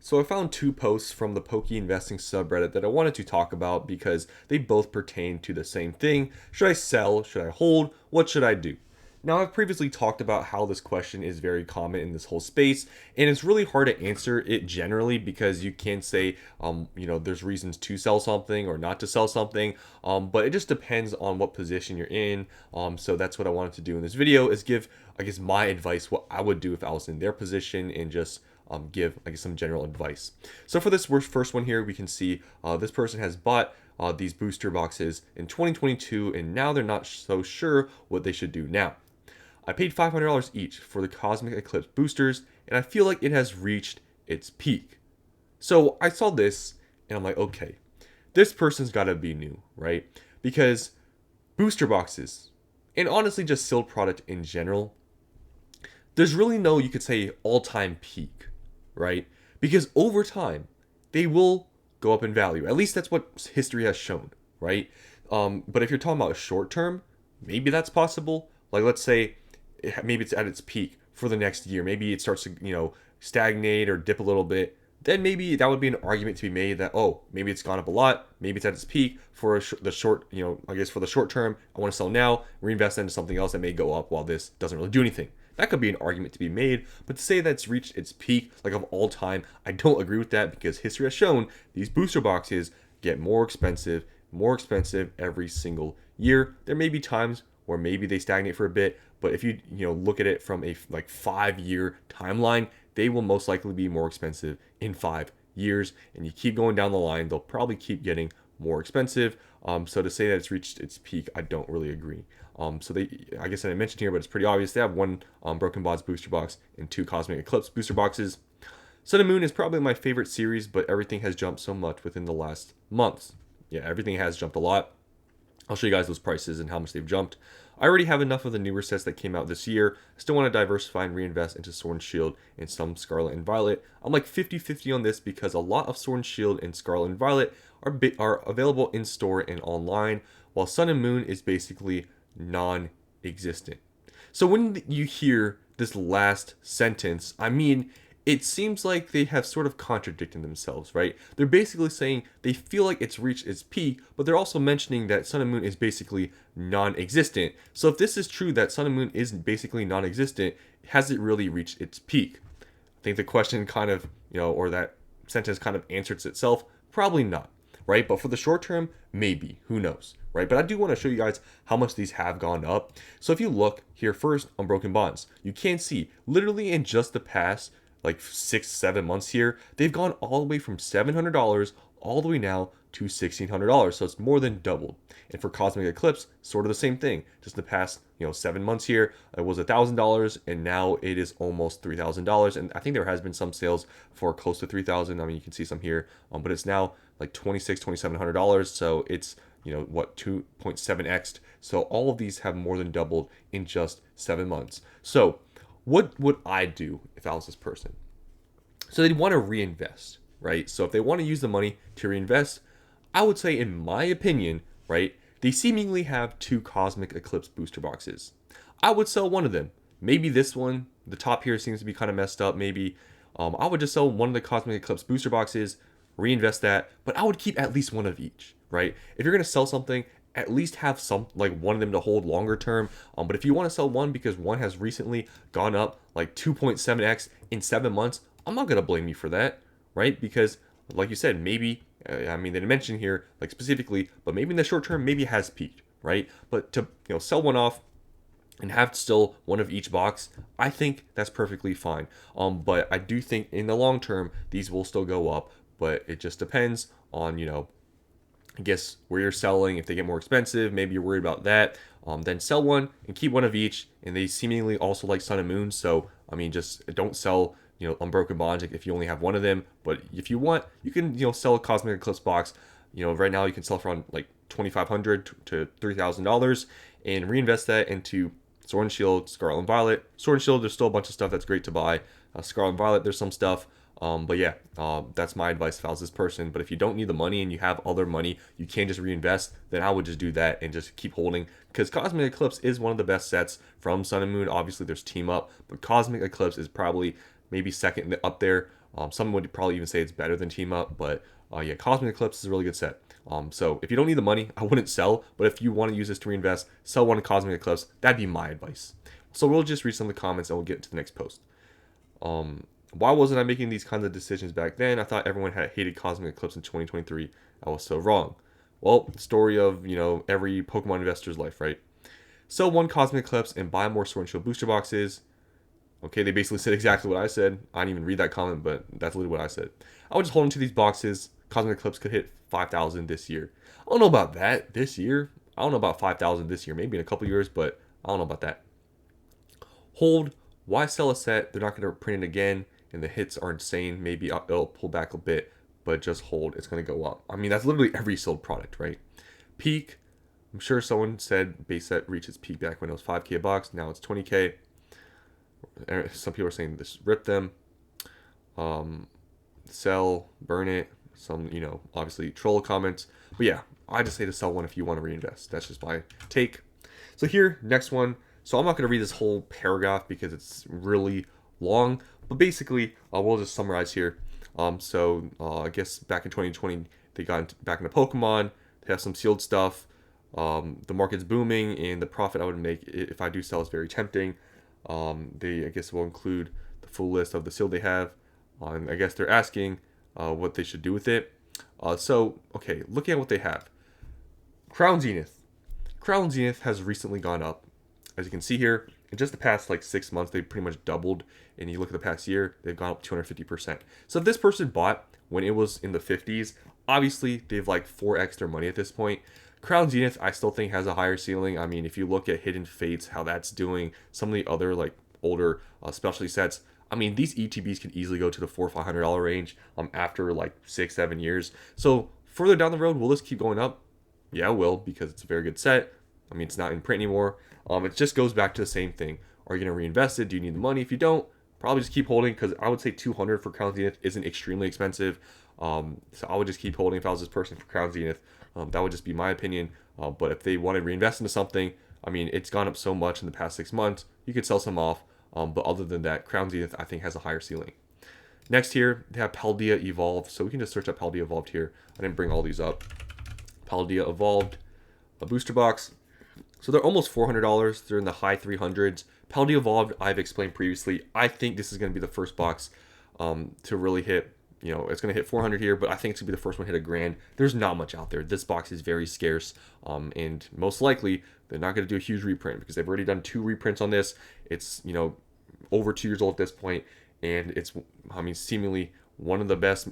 So I found two posts from the Pokey Investing subreddit that I wanted to talk about because they both pertain to the same thing. Should I sell? Should I hold? What should I do? Now, I've previously talked about how this question is very common in this whole space, and it's really hard to answer it generally because you can't say, there's reasons to sell something or not to sell something, but it just depends on what position you're in. So that's what I wanted to do in this video is give, I guess, my advice, what I would do if I was in their position, and just give, I guess, some general advice. So for this first one here, we can see this person has bought these booster boxes in 2022, and now they're not so sure what they should do now. I paid $500 each for the Cosmic Eclipse boosters, and I feel like it has reached its peak. So I saw this, and I'm like, okay, this person's got to be new, right? Because booster boxes, and honestly just sealed product in general, there's really no, you could say, all-time peak, right? Because over time, they will go up in value. At least that's what history has shown, right? But if you're talking about short term, maybe that's possible. Like, let's say maybe it's at its peak for the next year. Maybe it starts to, stagnate or dip a little bit. Then maybe that would be an argument to be made that, oh, maybe it's gone up a lot. Maybe it's at its peak for the short, I guess for the short term. I want to sell now, reinvest into something else that may go up while this doesn't really do anything. That could be an argument to be made, but to say that it's reached its peak, like of all time, I don't agree with that because history has shown these booster boxes get more expensive every single year. There may be times where maybe they stagnate for a bit, but if you look at it from a 5-year timeline, they will most likely be more expensive in 5 years, and you keep going down the line, they'll probably keep getting more expensive. So to say that it's reached its peak, I don't really agree. So I guess I didn't mention here, but it's pretty obvious. They have one Broken Bonds booster box and two Cosmic Eclipse booster boxes. Sun and Moon is probably my favorite series, but everything has jumped so much within the last months. Yeah, everything has jumped a lot. I'll show you guys those prices and how much they've jumped. I already have enough of the newer sets that came out this year. I still want to diversify and reinvest into Sword and Shield and some Scarlet and Violet. I'm like 50-50 on this because a lot of Sword and Shield and Scarlet and Violet are available in store and online, while Sun and Moon is basically non-existent. So when you hear this last sentence, I mean, it seems like they have sort of contradicted themselves, right? They're basically saying they feel like it's reached its peak, but they're also mentioning that Sun and Moon is basically non-existent. So if this is true that Sun and Moon is basically non-existent, has it really reached its peak? I think the question kind of, or that sentence kind of answers itself. Probably not, right? But for the short term, maybe. Who knows, right? But I do want to show you guys how much these have gone up. So if you look here first on Broken Bonds, you can see literally in just the past 6-7 months here, they've gone all the way from $700 all the way now to $1,600. So it's more than doubled. And for Cosmic Eclipse, sort of the same thing. Just the past 7 months here, it was $1,000 and now it is almost $3,000. And I think there has been some sales for close to $3,000. I mean, you can see some here, but it's now like $2,700. So it's 2.7x. So all of these have more than doubled in just 7 months. So what would I do if I was this person? So they'd want to reinvest, right? So if they want to use the money to reinvest, I would say, in my opinion, right, they seemingly have two Cosmic Eclipse booster boxes. I would sell one of them. Maybe this one, the top here seems to be kind of messed up. Maybe I would just sell one of the Cosmic Eclipse booster boxes, reinvest that, but I would keep at least one of each, right? If you're going to sell something, at least have some, like one of them to hold longer term. But if you want to sell one because one has recently gone up like 2.7x in 7 months, I'm not going to blame you for that, right? Because like you said, maybe, I mean, they didn't mention here like specifically, but maybe in the short term, maybe it has peaked, right? But to, sell one off and have still one of each box, I think that's perfectly fine. But I do think in the long term, these will still go up, but it just depends on, I guess where you're selling. If they get more expensive, maybe you're worried about that. Then sell one and keep one of each. And they seemingly also like Sun and Moon. So, I mean, just don't sell, Unbroken Bonds if you only have one of them. But if you want, you can, sell a Cosmic Eclipse box. Right now you can sell for around like $2,500 to $3,000 and reinvest that into Sword and Shield, Scarlet and Violet. Sword and Shield, there's still a bunch of stuff that's great to buy. Scarlet and Violet, there's some stuff. But yeah, that's my advice if I was this person. But if you don't need the money and you have other money, you can just reinvest, then I would just do that and just keep holding. Because Cosmic Eclipse is one of the best sets from Sun and Moon. Obviously, there's Team Up, but Cosmic Eclipse is probably maybe second up there. Some would probably even say it's better than Team Up, but yeah, Cosmic Eclipse is a really good set. So if you don't need the money, I wouldn't sell. But if you want to use this to reinvest, sell one Cosmic Eclipse. That'd be my advice. So we'll just read some of the comments and we'll get to the next post. Why wasn't I making these kinds of decisions back then? I thought everyone had hated Cosmic Eclipse in 2023. I was so wrong. Well, story of, every Pokemon investor's life, right? Sell one Cosmic Eclipse and buy more Sword and Shield booster boxes. Okay, they basically said exactly what I said. I didn't even read that comment, but that's literally what I said. I would just hold into these boxes. Cosmic Eclipse could hit 5,000 this year. I don't know about that this year. I don't know about 5,000 this year. Maybe in a couple years, but I don't know about that. Hold. Why sell a set? They're not going to print it again, and the hits are insane. Maybe it'll pull back a bit, but just hold. It's going to go up. I mean, that's literally every sold product, right? Peak. I'm sure someone said base set reaches peak back when it was 5K a box. Now it's 20K. Some people are saying this rip them. Sell, burn it. Some, obviously troll comments. But yeah, I just say to sell one if you want to reinvest. That's just my take. So here, next one. So I'm not going to read this whole paragraph because it's really long. But basically, we'll just summarize here. I guess back in 2020, they got back into Pokemon. They have some sealed stuff. The market's booming, and the profit I would make if I do sell is very tempting. I guess will include the full list of the sealed they have. And I guess they're asking what they should do with it. Okay, looking at what they have. Crown Zenith. Crown Zenith has recently gone up. As you can see here, in just the past 6 months, they've pretty much doubled. And you look at the past year, they've gone up 250%. So if this person bought when it was in the 50s, obviously they've 4x their money at this point. Crown Zenith, I still think has a higher ceiling. I mean, if you look at Hidden Fates, how that's doing, some of the other older specialty sets, I mean, these ETBs can easily go to the $400 or $500 range after 6-7 years. So further down the road, will this keep going up? Yeah, it will, because it's a very good set. I mean, it's not in print anymore. It just goes back to the same thing. Are you going to reinvest it? Do you need the money? If you don't, probably just keep holding, because I would say 200 for Crown Zenith isn't extremely expensive. So I would just keep holding if I was this person for Crown Zenith. That would just be my opinion. But if they want to reinvest into something, I mean, it's gone up so much in the past 6 months. You could sell some off. But other than that, Crown Zenith, I think, has a higher ceiling. Next here, they have Paldea Evolved. So we can just search up Paldea Evolved here. I didn't bring all these up. Paldea Evolved, a booster box. So they're almost $400. They're in the high 300s. Paldea Evolved, I've explained previously. I think this is going to be the first box to really hit. It's going to hit 400 here, but I think it's going to be the first one to hit $1,000. There's not much out there. This box is very scarce, and most likely they're not going to do a huge reprint because they've already done 2 reprints on this. It's, over 2 years old at this point, and it's, seemingly one of the best,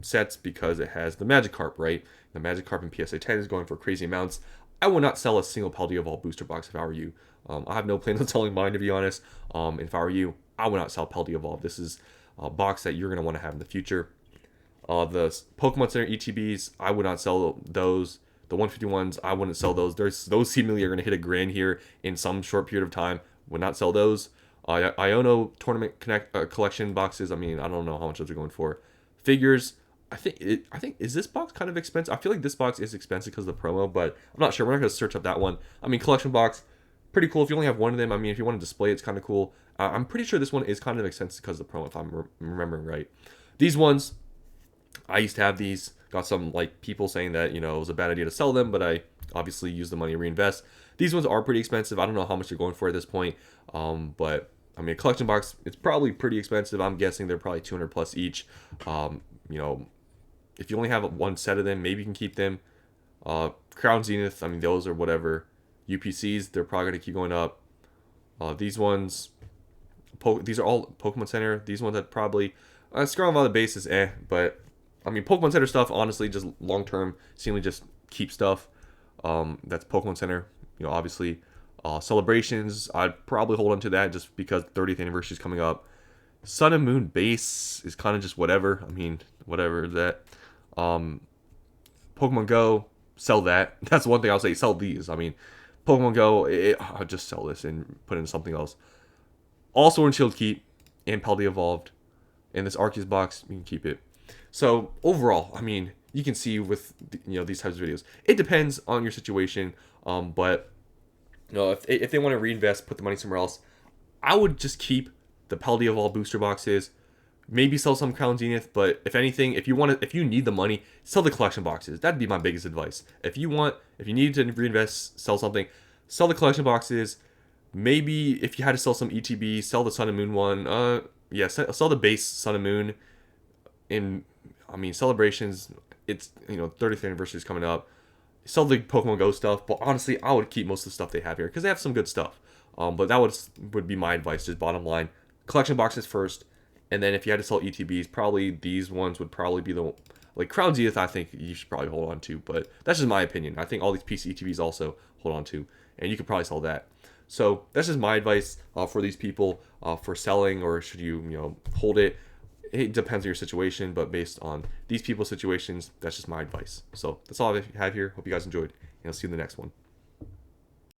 sets because it has the Magikarp, right? The Magikarp in PSA 10 is going for crazy amounts. I would not sell a single Paldea Evolved booster box if I were you. I have no plans on selling mine, to be honest. If I were you, I would not sell Paldea Evolved. This is a box that you're going to want to have in the future. The Pokemon Center ETBs, I would not sell those. The 151s, I wouldn't sell those. Those seemingly are going to hit $1,000 here in some short period of time. Would not sell those. Iono Tournament collection boxes, I mean, I don't know how much those are going for. Figures, I think is this box kind of expensive? I feel like this box is expensive because of the promo, but I'm not sure. We're not going to search up that one. I mean, collection box, pretty cool. If you only have one of them, I mean, if you want to display, it's kind of cool. I'm pretty sure this one is kind of expensive because of the promo, if I'm remembering right. These ones, I used to have these. Got some people saying that it was a bad idea to sell them, but I obviously use the money to reinvest. These ones are pretty expensive. I don't know how much they're going for at this point, but I mean, a collection box, it's probably pretty expensive. I'm guessing they're probably 200 plus each. If you only have one set of them, maybe you can keep them. Crown Zenith, I mean, those are whatever. UPCs, they're probably going to keep going up. These ones, these are all Pokemon Center. These ones that probably, scrolling on the base is but I mean, Pokemon Center stuff, honestly, just long term, seemingly just keep stuff. That's Pokemon Center, obviously. Celebrations, I'd probably hold on to that just because 30th anniversary is coming up. Sun and Moon base is kind of just whatever. I mean, whatever that. Pokemon Go, sell that. That's one thing I'll say. Sell these. I mean, Pokemon Go, I'll just sell this and put in something else. All Sword and Shield keep, and Paldea Evolved. And this Arceus box, you can keep it. So overall, I mean, you can see with these types of videos, it depends on your situation. But if they want to reinvest, put the money somewhere else, I would just keep the Paldea Evolved booster boxes. maybe sell some Crown Zenith, but if anything, if you need the money, sell the collection boxes. That'd be my biggest advice. If you need to reinvest, sell something, sell the collection boxes. Maybe if you had to sell some ETB, sell the Sun and Moon one. Yeah, sell the base Sun and Moon. Celebrations. It's 30th anniversary is coming up. Sell the Pokemon Go stuff, but honestly, I would keep most of the stuff they have here because they have some good stuff. But that would be my advice. Just bottom line, collection boxes first, and then if you had to sell ETBs, probably these ones would probably be the like Crown Zenith. I think you should probably hold on to, but that's just my opinion. I think all these PC ETBs also hold on to, and you could probably sell that. So that's just my advice for these people for selling, or should you hold it. It depends on your situation, but based on these people's situations, that's just my advice. So that's all I have here. Hope you guys enjoyed, and I'll see you in the next one.